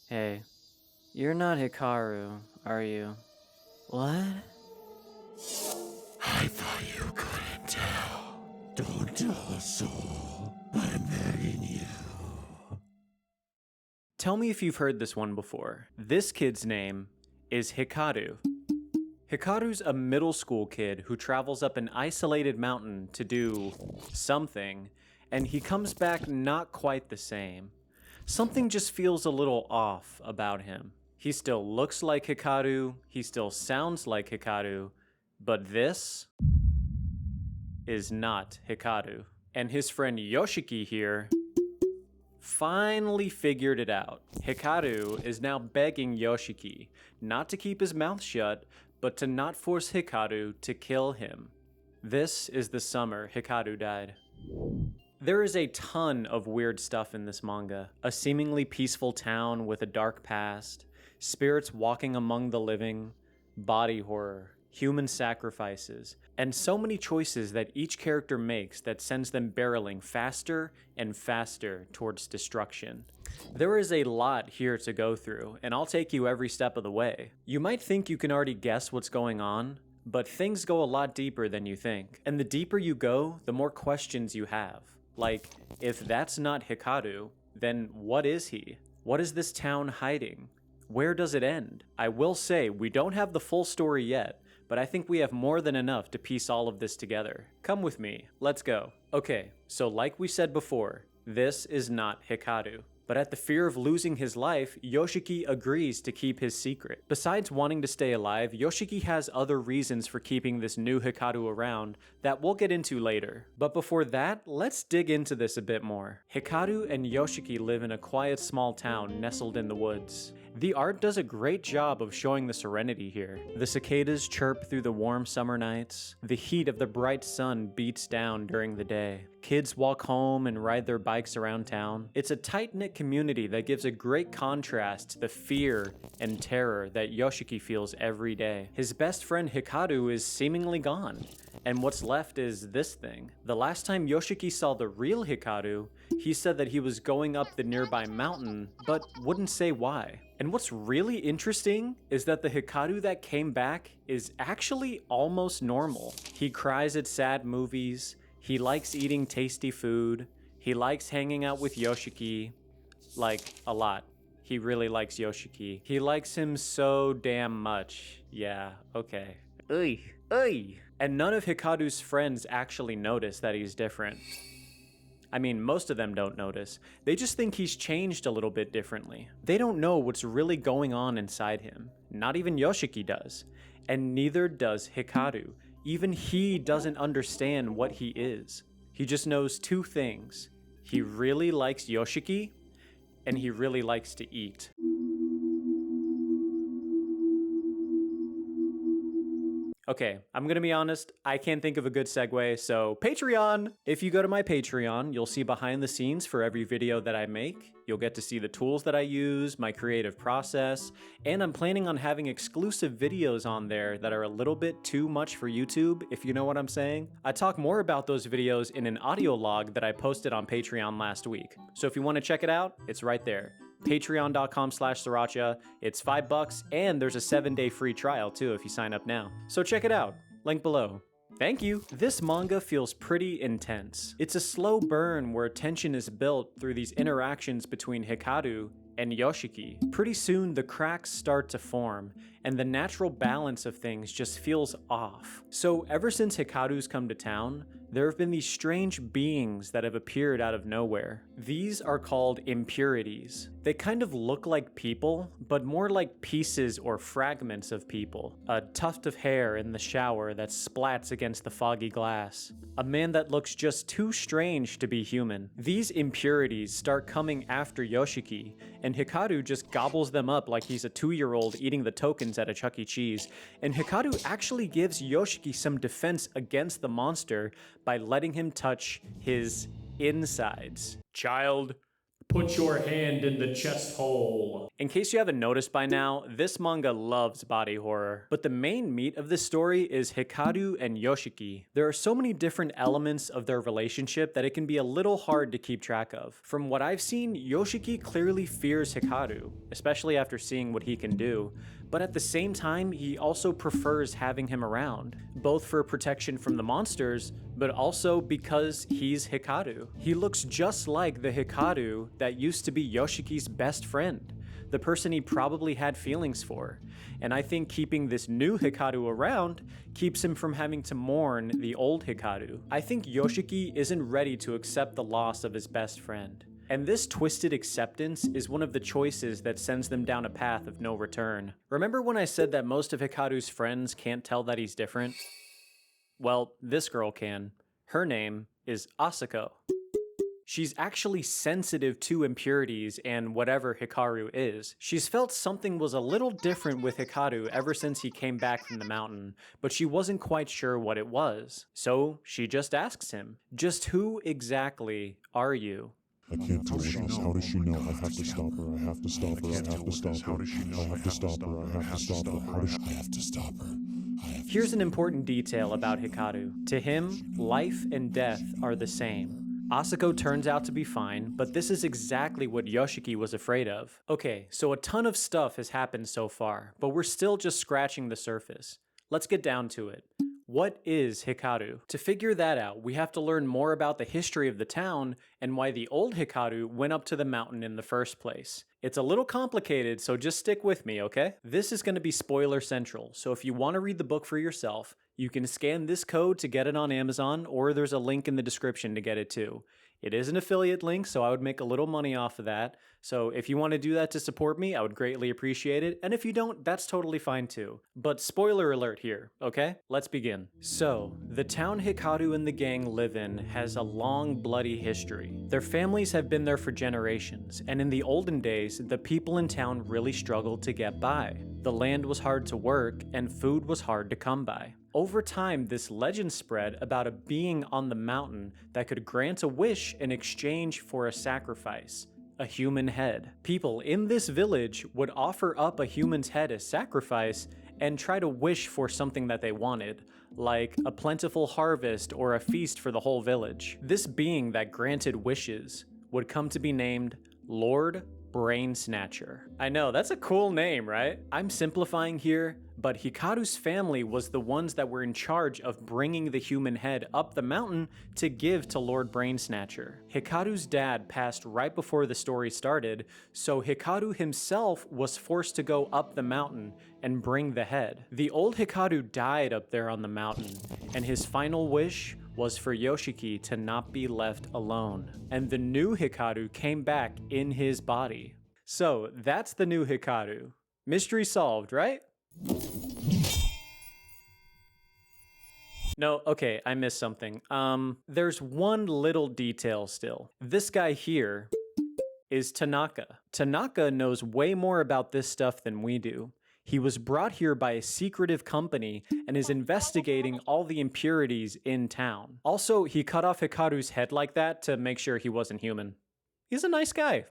Hey, you're not Hikaru, are you? What? I thought you couldn't tell. Don't tell a soul. I'm begging you. Tell me if you've heard this one before. This kid's name is Hikaru. Hikaru's a middle school kid who travels up an isolated mountain to do something, and he comes back not quite the same. Something just feels a little off about him. He still looks like Hikaru, he still sounds like Hikaru, but this is not Hikaru. And his friend Yoshiki here finally figured it out. Hikaru is now begging Yoshiki not to keep his mouth shut, but to not force Hikaru to kill him. This is the summer Hikaru died. There is a ton of weird stuff in this manga. A seemingly peaceful town with a dark past, spirits walking among the living, body horror, human sacrifices, and so many choices that each character makes that sends them barreling faster and faster towards destruction. There is a lot here to go through, and I'll take you every step of the way. You might think you can already guess what's going on, but things go a lot deeper than you think. And the deeper you go, the more questions you have. Like, if that's not Hikaru, then what is he? What is this town hiding? Where does it end? I will say, we don't have the full story yet, but I think we have more than enough to piece all of this together. Come with me, let's go. Okay, so like we said before, this is not Hikaru. But at the fear of losing his life, Yoshiki agrees to keep his secret. Besides wanting to stay alive, Yoshiki has other reasons for keeping this new Hikaru around that we'll get into later. But before that, let's dig into this a bit more. Hikaru and Yoshiki live in a quiet small town nestled in the woods. The art does a great job of showing the serenity here. The cicadas chirp through the warm summer nights. The heat of the bright sun beats down during the day. Kids walk home and ride their bikes around town. It's a tight-knit community that gives a great contrast to the fear and terror that Yoshiki feels every day. His best friend Hikaru is seemingly gone, and what's left is this thing. The last time Yoshiki saw the real Hikaru, he said that he was going up the nearby mountain, but wouldn't say why. And what's really interesting is that the Hikaru that came back is actually almost normal. He cries at sad movies, he likes eating tasty food, he likes hanging out with Yoshiki, like, a lot. He really likes Yoshiki. He likes him so damn much. Yeah, okay. Oy, oy. And none of Hikaru's friends actually notice that he's different. I mean, most of them don't notice. They just think he's changed a little bit differently. They don't know what's really going on inside him. Not even Yoshiki does. And neither does Hikaru. Even he doesn't understand what he is. He just knows two things. He really likes Yoshiki, and he really likes to eat. Okay, I'm gonna be honest, I can't think of a good segue, so Patreon! If you go to my Patreon, you'll see behind the scenes for every video that I make. You'll get to see the tools that I use, my creative process, and I'm planning on having exclusive videos on there that are a little bit too much for YouTube, if you know what I'm saying. I talk more about those videos in an audio log that I posted on Patreon last week. So if you want to check it out, it's right there. Patreon.com/Sriracha. It's $5 and there's a 7-day free trial too if you sign up now. So check it out. Link below. Thank you. This manga feels pretty intense. It's a slow burn where tension is built through these interactions between Hikaru and Yoshiki. Pretty soon the cracks start to form and the natural balance of things just feels off. So ever since Hikaru's come to town, there have been these strange beings that have appeared out of nowhere. These are called impurities. They kind of look like people, but more like pieces or fragments of people. A tuft of hair in the shower that splats against the foggy glass. A man that looks just too strange to be human. These impurities start coming after Yoshiki, and Hikaru just gobbles them up like he's a 2-year-old eating the tokens at a Chuck E. Cheese. And Hikaru actually gives Yoshiki some defense against the monster by letting him touch his insides. Child, Put your hand in the chest hole. In case you haven't noticed by now, this manga loves body horror. But the main meat of this story is Hikaru and Yoshiki. There are so many different elements of their relationship that it can be a little hard to keep track of. From what I've seen, Yoshiki clearly fears Hikaru, especially after seeing what he can do. But at the same time, he also prefers having him around, both for protection from the monsters, but also because he's Hikaru. He looks just like the Hikaru that used to be Yoshiki's best friend, the person he probably had feelings for. And I think keeping this new Hikaru around keeps him from having to mourn the old Hikaru. I think Yoshiki isn't ready to accept the loss of his best friend. And this twisted acceptance is one of the choices that sends them down a path of no return. Remember when I said that most of Hikaru's friends can't tell that he's different? Well, this girl can. Her name is Asako. She's actually sensitive to impurities and whatever Hikaru is. She's felt something was a little different with Hikaru ever since he came back from the mountain, but she wasn't quite sure what it was. So she just asks him, "Just who exactly are you?" I can't deal with this. How does she know? I have to stop her. I have to stop her. I have to stop her. I have to stop her. I have to stop her. I have to stop her. Here's an important detail about Hikaru. To him, life and death are the same. Asako turns out to be fine, but this is exactly what Yoshiki was afraid of. Okay, so a ton of stuff has happened so far, but we're still just scratching the surface. Let's get down to it. What is Hikaru? To figure that out, we have to learn more about the history of the town and why the old Hikaru went up to the mountain in the first place. It's a little complicated, so just stick with me, okay? This is going to be spoiler central, so if you want to read the book for yourself, you can scan this code to get it on Amazon, or there's a link in the description to get it too. It is an affiliate link, so I would make a little money off of that. So if you want to do that to support me, I would greatly appreciate it. And if you don't, that's totally fine too. But spoiler alert here, okay? Let's begin. So, the town Hikaru and the gang live in has a long, bloody history. Their families have been there for generations, and in the olden days, the people in town really struggled to get by. The land was hard to work, and food was hard to come by. Over time, this legend spread about a being on the mountain that could grant a wish in exchange for a sacrifice, a human head. People in this village would offer up a human's head as sacrifice and try to wish for something that they wanted, like a plentiful harvest or a feast for the whole village. This being that granted wishes would come to be named Lord Brain Snatcher. I know, that's a cool name, right? I'm simplifying here, but Hikaru's family was the ones that were in charge of bringing the human head up the mountain to give to Lord Brain Snatcher. Hikaru's dad passed right before the story started, so Hikaru himself was forced to go up the mountain and bring the head. The old Hikaru died up there on the mountain, and his final wish was for Yoshiki to not be left alone. And the new Hikaru came back in his body. So that's the new Hikaru. Mystery solved, right? No, okay, I missed something. There's one little detail still. This guy here is Tanaka. Tanaka knows way more about this stuff than we do. He was brought here by a secretive company and is investigating all the impurities in town. Also, he cut off Hikaru's head like that to make sure he wasn't human. He's a nice guy.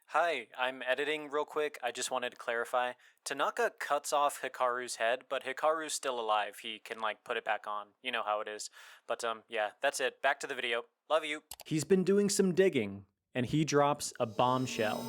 Hi, I'm editing real quick. I just wanted to clarify. Tanaka cuts off Hikaru's head, but Hikaru's still alive. He can, put it back on. You know how it is. But, yeah, that's it. Back to the video. Love you. He's been doing some digging, and he drops a bombshell.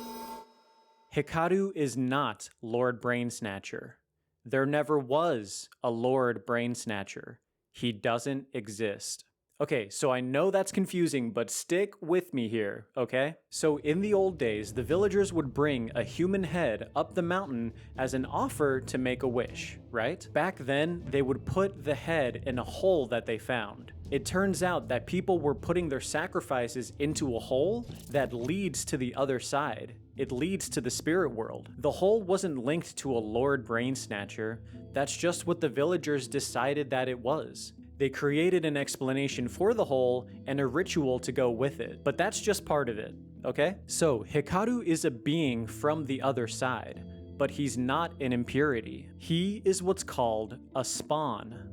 Hikaru is not Lord Brain Snatcher. There never was a Lord Brain Snatcher. He doesn't exist. Okay, so I know that's confusing, but stick with me here, okay? So in the old days, the villagers would bring a human head up the mountain as an offer to make a wish, right? Back then, they would put the head in a hole that they found. It turns out that people were putting their sacrifices into a hole that leads to the other side. It leads to the spirit world. The hole wasn't linked to a Lord Brain Snatcher. That's just what the villagers decided that it was. They created an explanation for the hole and a ritual to go with it, but that's just part of it, okay? So, Hikaru is a being from the other side, but he's not an impurity. He is what's called a spawn.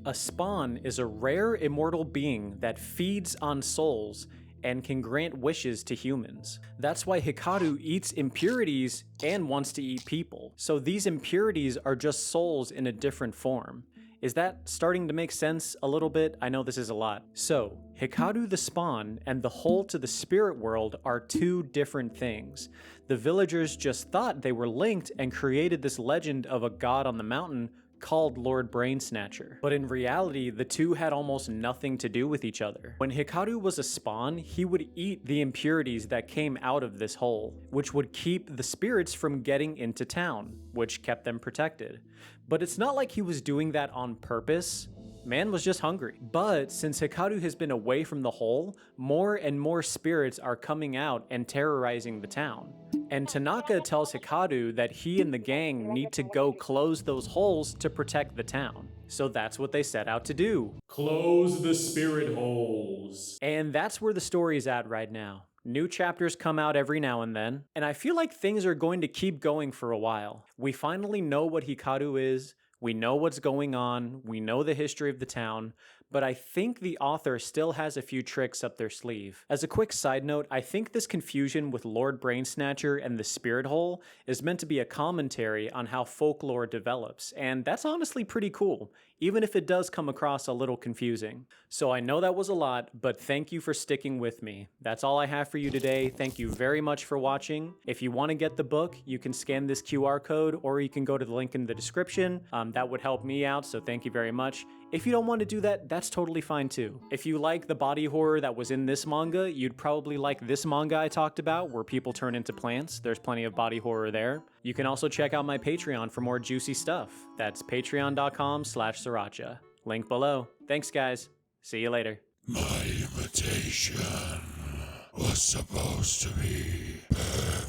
A spawn is a rare immortal being that feeds on souls and can grant wishes to humans. That's why Hikaru eats impurities and wants to eat people. So these impurities are just souls in a different form. Is that starting to make sense a little bit? I know this is a lot. So, Hikaru the spawn and the hole to the spirit world are two different things. The villagers just thought they were linked and created this legend of a god on the mountain called Lord Brain Snatcher. But in reality, the two had almost nothing to do with each other. When Hikaru was a spawn, he would eat the impurities that came out of this hole, which would keep the spirits from getting into town, which kept them protected. But it's not like he was doing that on purpose. Man was just hungry. But since Hikaru has been away from the hole, more and more spirits are coming out and terrorizing the town. And Tanaka tells Hikaru that he and the gang need to go close those holes to protect the town. So that's what they set out to do. Close the spirit holes. And that's where the story is at right now. New chapters come out every now and then, and I feel like things are going to keep going for a while. We finally know what Hikaru is, we know what's going on, we know the history of the town, but I think the author still has a few tricks up their sleeve. As a quick side note, I think this confusion with Lord Brain Snatcher and the Spirit Hole is meant to be a commentary on how folklore develops, and that's honestly pretty cool, even if it does come across a little confusing. So I know that was a lot, but thank you for sticking with me. That's all I have for you today. Thank you very much for watching. If you want to get the book, you can scan this QR code, or you can go to the link in the description. That would help me out, so thank you very much. If you don't want to do that, that's totally fine too. If you like the body horror that was in this manga, you'd probably like this manga I talked about, where people turn into plants. There's plenty of body horror there. You can also check out my Patreon for more juicy stuff. That's patreon.com/sriracha. Link below. Thanks, guys. See you later. My invitation was supposed to be perfect.